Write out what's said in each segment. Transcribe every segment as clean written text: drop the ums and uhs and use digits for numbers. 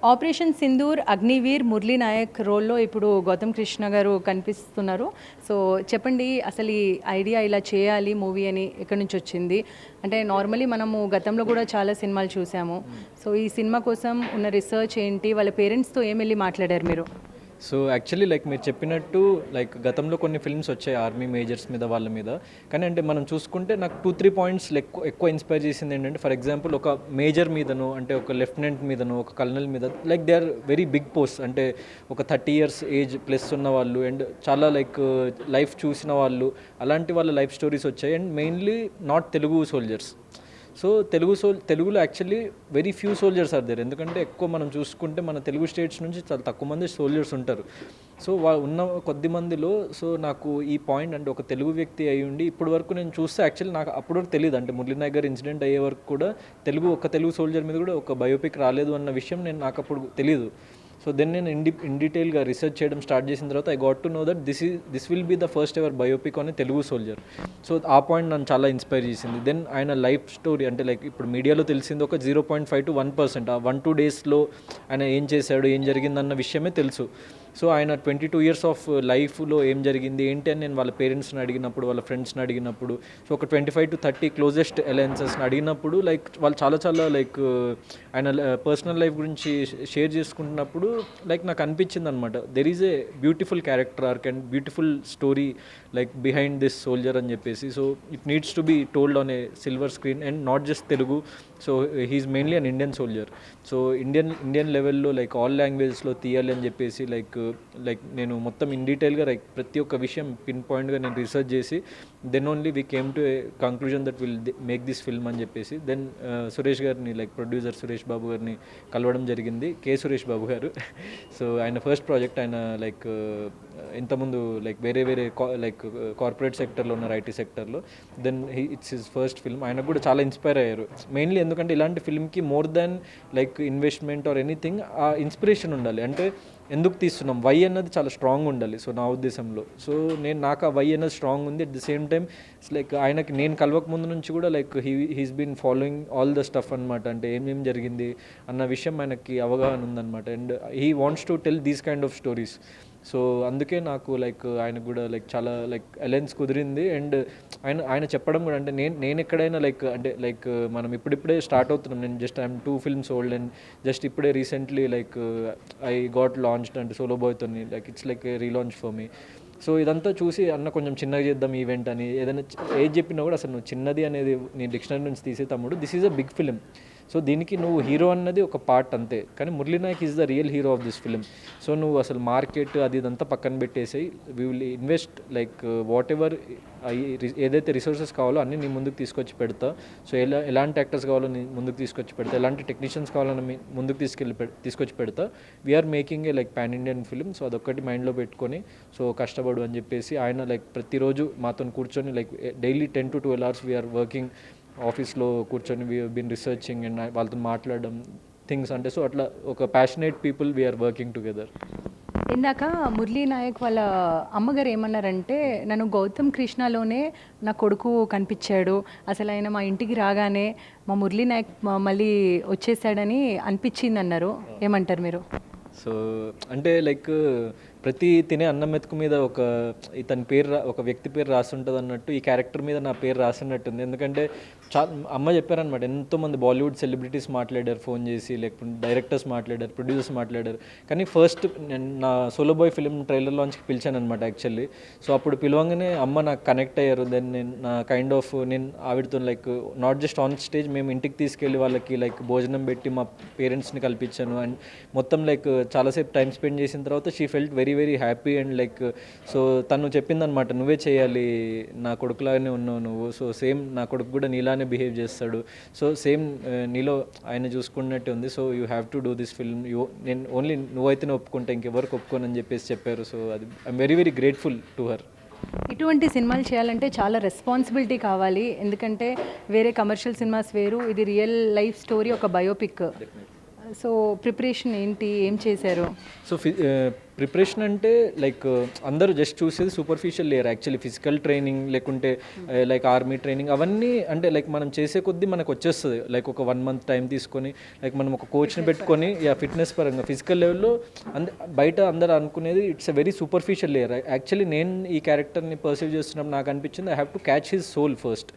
Operation Sindoor, Agniveer, Murali Naik రోల్లో ఇప్పుడు గౌతమ్ కృష్ణ గారు కనిపిస్తున్నారు. సో చెప్పండి, అసలు ఈ ఐడియా ఇలా చేయాలి మూవీ అని ఎక్కడి నుంచి వచ్చింది? అంటే నార్మలీ మనము గతంలో కూడా చాలా సినిమాలు చూసాము. సో ఈ సినిమా కోసం ఉన్న రిసర్చ్ ఏంటి? వాళ్ళ పేరెంట్స్తో ఏం వెళ్ళి మాట్లాడారు మీరు? సో యాక్చువల్లీ లైక్ మీరు చెప్పినట్టు లైక్ గతంలో కొన్ని ఫిల్మ్స్ వచ్చాయి ఆర్మీ మేజర్స్ మీద వాళ్ళ మీద. కానీ అంటే మనం చూసుకుంటే నాకు 2-3 పాయింట్స్ ఎక్కువ ఇన్స్పైర్ చేసింది ఏంటంటే, ఫర్ ఎగ్జాంపుల్ ఒక మేజర్ మీదనో అంటే ఒక లెఫ్టినెంట్ మీదనో ఒక కల్నల్ మీద like they are very big post. అంటే ఒక 30 years ఏజ్ ప్లస్ ఉన్న వాళ్ళు అండ్ చాలా లైక్ లైఫ్ చూసిన వాళ్ళు, అలాంటి వాళ్ళ లైఫ్ స్టోరీస్ వచ్చాయి. And mainly not Telugu soldiers. So తెలుగులో actually very few soldiers are there. ఎందుకంటే ఎక్కువ మనం చూసుకుంటే మన తెలుగు స్టేట్స్ నుంచి చాలా తక్కువ మంది సోల్జర్స్ ఉంటారు. సో ఉన్న కొద్ది మందిలో సో నాకు ఈ పాయింట్ అంటే ఒక తెలుగు వ్యక్తి అయి ఉండి ఇప్పటి వరకు నేను చూస్తే యాక్చువల్లీ నాకు అప్పటి వరకు తెలియదు. అంటే మురళీ నాయక్ గారు ఇన్సిడెంట్ అయ్యే వరకు కూడా తెలుగు సోల్జర్ మీద కూడా ఒక బయోపిక్ రాలేదు అన్న విషయం నాకు అప్పుడు తెలియదు. సో దెన్ నేను ఇన్ డీటెయిల్గా రీసెర్చ్ చేయడం స్టార్ట్ చేసిన తర్వాత I got to know that this will be the first ever biopic on Telugu soldier. So ఆ పాయింట్ నన్ను చాలా ఇన్స్పైర్ చేసింది. దెన్ ఆయన లైఫ్ స్టోరీ అంటే లైక్ ఇప్పుడు మీడియాలో తెలిసింది ఒక 0.5 to 1%. ఆ 1-2 daysలో ఆయన ఏం చేశాడు, ఏం జరిగిందన్న విషయమే తెలుసు. సో ఆయన 22 years ఆఫ్ లైఫ్లో ఏం జరిగింది ఏంటి అని నేను వాళ్ళ పేరెంట్స్ని అడిగినప్పుడు, వాళ్ళ ఫ్రెండ్స్ని అడిగినప్పుడు, సో ఒక 25 to 30 క్లోజెస్ట్ అలయన్సెస్ని అడిగినప్పుడు లైక్ వాళ్ళు చాలా లైక్ ఆయన పర్సనల్ లైఫ్ గురించి షేర్ చేసుకుంటున్నప్పుడు లైక్ నాకు అనిపించింది అనమాట, there is a beautiful character arc and beautiful story like behind this soldier అని చెప్పేసి. So it needs to be told on a silver screen and not just Telugu. So he's mainly an Indian soldier. So Indian లెవెల్లో like all లాంగ్వేజెస్లో తీయాలి అని చెప్పేసి like నేను మొత్తం in డీటెయిల్గా లైక్ ప్రతి ఒక్క విషయం పిన్ పాయింట్గా నేను రీసెర్చ్ చేసి then only we came to a conclusion that will make this film అని చెప్పేసి. దెన్ సురేష్ గారిని లైక్ ప్రొడ్యూసర్ సురేష్ బాబు గారిని కలవడం జరిగింది. సురేష్ బాబు గారు. సో ఆయన ఫస్ట్ ప్రాజెక్ట్ ఆయన లైక్ ఇంతకుముందు లైక్ వేరే లైక్ కార్పొరేట్ సెక్టర్లో ఉన్నారు, ఐటీ సెక్టర్లో. Then it's his first film. ఆయనకు కూడా చాలా ఇన్స్పైర్ అయ్యారు. మెయిన్లీ ఎందుకంటే ఇలాంటి ఫిల్మ్కి more than like investment or anything ఆ ఇన్స్పిరేషన్ ఉండాలి. అంటే ఎందుకు తీస్తున్నాం, వై అన్నది చాలా స్ట్రాంగ్ ఉండాలి. సో నా ఉద్దేశంలో సో నాకు ఆ వై అన్నది స్ట్రాంగ్ ఉంది. At the same time like ఆయనకి నేను కలవక ముందు నుంచి కూడా like he's been following all the stuff అనమాట. అంటే ఏమేం జరిగింది అన్న విషయం ఆయనకి అవగాహన ఉందన్నమాట. And he wants to tell these kind of stories. So అందుకే నాకు లైక్ ఆయన కూడా లైక్ చాలా లైక్ అలయన్స్ కుదిరింది. అండ్ ఆయన చెప్పడం కూడా అంటే నేను ఎక్కడైనా లైక్ మనం ఇప్పుడిప్పుడే స్టార్ట్ అవుతున్నాం. నేను just I'm 2 films old and just ఇప్పుడే recently like I got launched అంటే సోలో బాయ్తో like it's like a relaunch for me. So ఇదంతా చూసి అన్న కొంచెం చిన్నగా చేద్దాం ఈవెంట్ అని ఏదైనా ఏది చెప్పినా కూడా అసలు నువ్వు చిన్నది అనేది నీ డిక్షనరీ నుంచి తీసే తమ్ముడు, this is a big film. So దీనికి నువ్వు హీరో అన్నది ఒక పార్ట్ అంతే, కానీ Murali Naik is the real hero of this film. So నువ్వు అసలు మార్కెట్ అది ఇదంతా పక్కన పెట్టేసి we will invest like whatever ఏదైతే రిసోర్సెస్ కావాలో అన్నీ నీ ముందుకు తీసుకొచ్చి పెడతా. సో ఎలాంటి యాక్టర్స్ కావాలో నీ ముందుకు తీసుకొచ్చి పెడతా, ఎలాంటి టెక్నీషియన్స్ కావాలని ముందుకు తీసుకొచ్చి పెడతా. We are making a like pan Indian film. So అదొక్కటి మైండ్లో పెట్టుకొని సో కష్టపడు అని చెప్పేసి ఆయన లైక్ ప్రతిరోజు మాతో కూర్చొని like daily 10 to 12 hours we are working. ఆఫీస్లో కూర్చొని వీ బీన్ రీసెర్చింగ్ అండ్ వాళ్ళతో మాట్లాడడం థింగ్స్. అంటే సో అట్లా ఒక passionate people we are working together. ఇందాక మురళీ నాయక్ వాళ్ళ అమ్మగారు ఏమన్నారంటే, నన్ను గౌతమ్ కృష్ణలోనే నా కొడుకు కనిపించాడు, అసలు ఆయన మా ఇంటికి రాగానే మా మురళీ నాయక్ మళ్ళీ వచ్చేసాడని అనిపించింది అన్నారు. ఏమంటారు మీరు? సో అంటే లైక్ ప్రతి తినే అన్నం మెతుకు మీద ఇతని పేరు ఒక వ్యక్తి పేరు రాస్తుంటుంది అన్నట్టు ఈ క్యారెక్టర్ మీద నా పేరు రాసినట్టుంది. ఎందుకంటే అమ్మ చెప్పారనమాట, ఎంతోమంది బాలీవుడ్ సెలబ్రిటీస్ మాట్లాడారు ఫోన్ చేసి, లేకపోతే డైరెక్టర్స్ మాట్లాడారు, ప్రొడ్యూసర్స్ మాట్లాడారు. కానీ ఫస్ట్ నేను నా సోలో బాయ్ ఫిలిం ట్రైలర్ లాంచ్కి పిలిచాను అనమాట యాక్చువల్లీ. సో అప్పుడు పిలవంగానే అమ్మ నాకు కనెక్ట్ అయ్యారు. దెన్ నేను నా కైండ్ ఆఫ్ నేను ఆవిడతో like not just on stage, మేము ఇంటికి తీసుకెళ్ళి వాళ్ళకి లైక్ భోజనం పెట్టి మా పేరెంట్స్ని కల్పించాను. అండ్ మొత్తం లైక్ చాలాసేపు టైం స్పెండ్ చేసిన తర్వాత she felt very happy. And like so తను చెప్పిందనమాట, నువ్వే చేయాలి, నా కొడుకులాగానే ఉన్నావు నువ్వు, సో సేమ్ నా కొడుకు కూడా నీలానే బిహేవ్ చేస్తాడు, సో సేమ్ నీలో ఆయన చూసుకున్నట్టే ఉంది, so you have to do this film, నేను ఓన్లీ నువ్వైతేనే ఒప్పుకుంటా, ఇంకెవరికి ఒప్పుకోనని చెప్పేసి చెప్పారు. సో అది I'm very grateful to her. ఇటువంటి సినిమాలు చేయాలంటే చాలా రెస్పాన్సిబిలిటీ కావాలి. ఎందుకంటే వేరే కమర్షియల్ సినిమాస్ వేరు, ఇది రియల్ లైఫ్ స్టోరీ, ఒక బయోపిక్. సో ప్రిపరేషన్ ఏంటి, ఏం చేశారు? సో ప్రిపరేషన్ అంటే లైక్ అందరూ జస్ట్ చూసేది superficial layer. Actually physical training లేకుంటే లైక్ ఆర్మీ ట్రైనింగ్ అవన్నీ అంటే లైక్ మనం చేసే కొద్దీ మనకు వచ్చేస్తుంది. లైక్ ఒక 1 మంత్ టైం తీసుకొని లైక్ మనం ఒక కోచ్ని పెట్టుకొని ఫిట్నెస్ పరంగా ఫిజికల్ లెవెల్లో బయట అందరూ అనుకునేది it's a very superficial layer. Actually నేను ఈ క్యారెక్టర్ని పర్సీవ్ చేస్తున్నప్పుడు నాకు అనిపించింది I have to catch his soul first.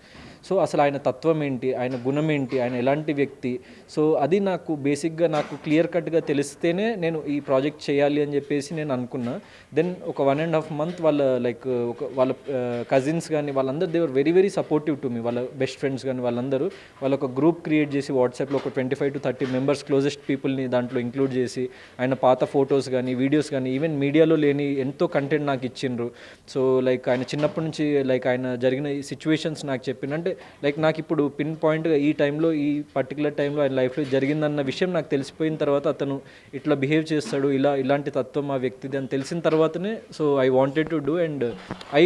So అసలు ఆయన తత్వం ఏంటి, ఆయన గుణం ఏంటి, ఆయన ఎలాంటి వ్యక్తి, సో అది నాకు బేసిక్గా నాకు క్లియర్ కట్గా తెలిస్తేనే నేను ఈ ప్రాజెక్ట్ చేయాలి అని చెప్పేసి నేను అనుకున్నా. దెన్ ఒక 1.5 మంత్ వాళ్ళ కజిన్స్ కానీ వాళ్ళందరూ దేవర్ very very supportive to me. వాళ్ళ బెస్ట్ ఫ్రెండ్స్ కానీ వాళ్ళందరూ వాళ్ళ ఒక గ్రూప్ క్రియేట్ చేసి వాట్సాప్లో ఒక 25 to 30 మెంబర్స్ క్లోజెస్ట్ పీపుల్ని దాంట్లో ఇంక్లూడ్ చేసి ఆయన పాత ఫొటోస్ కానీ వీడియోస్ కానీ ఈవెన్ మీడియాలో లేని ఎంతో కంటెంట్ నాకు ఇచ్చిండ్రు. సో లైక్ ఆయన చిన్నప్పటి నుంచి లైక్ ఆయన జరిగిన ఈ సిచ్యువేషన్స్ నాకు చెప్పిన అంటే లైక్ నాకు ఇప్పుడు పిన్ పాయింట్గా ఈ టైంలో ఈ పర్టికులర్ టైంలో ఆయన లైఫ్లో జరిగిందన్న విషయం నాకు తెలిసిపోయిన తర్వాత అతను ఇట్లా బిహేవ్ చేస్తాడు, ఇలాంటి తత్వం ఆ వ్యక్తిది అని తెలిసిన తర్వాతనే so I wanted to do and I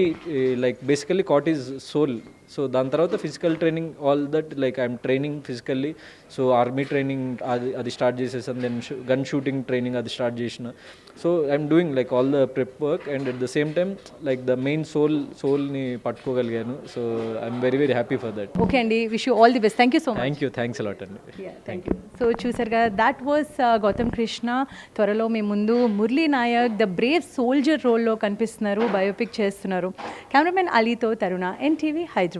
like basically caught is soul. So దాని తర్వాత physical training all that like I'm training physically. So army training అది స్టార్ట్ చేసేసాను. దెన్ గన్ షూటింగ్ ట్రైనింగ్ అది స్టార్ట్ చేసిన. So I'm doing like all the prep work and at the same time like the main సోల్ని పట్టుకోగలిగాను. So I'm very very happy for that. Okay అండి, wish you all the best. Thank you so much. Thanks a lot అండి. Thank you. So చూసారు కదా, that was Gautam Krishna. త్వరలో మీ ముందు Murali Nayak the brave soldier రోల్లో కనిపిస్తున్నారు, బయోపిక్ చేస్తున్నారు. కెమెరామెన్ అలీతో తరుణ, NTV హైదరాబాద్.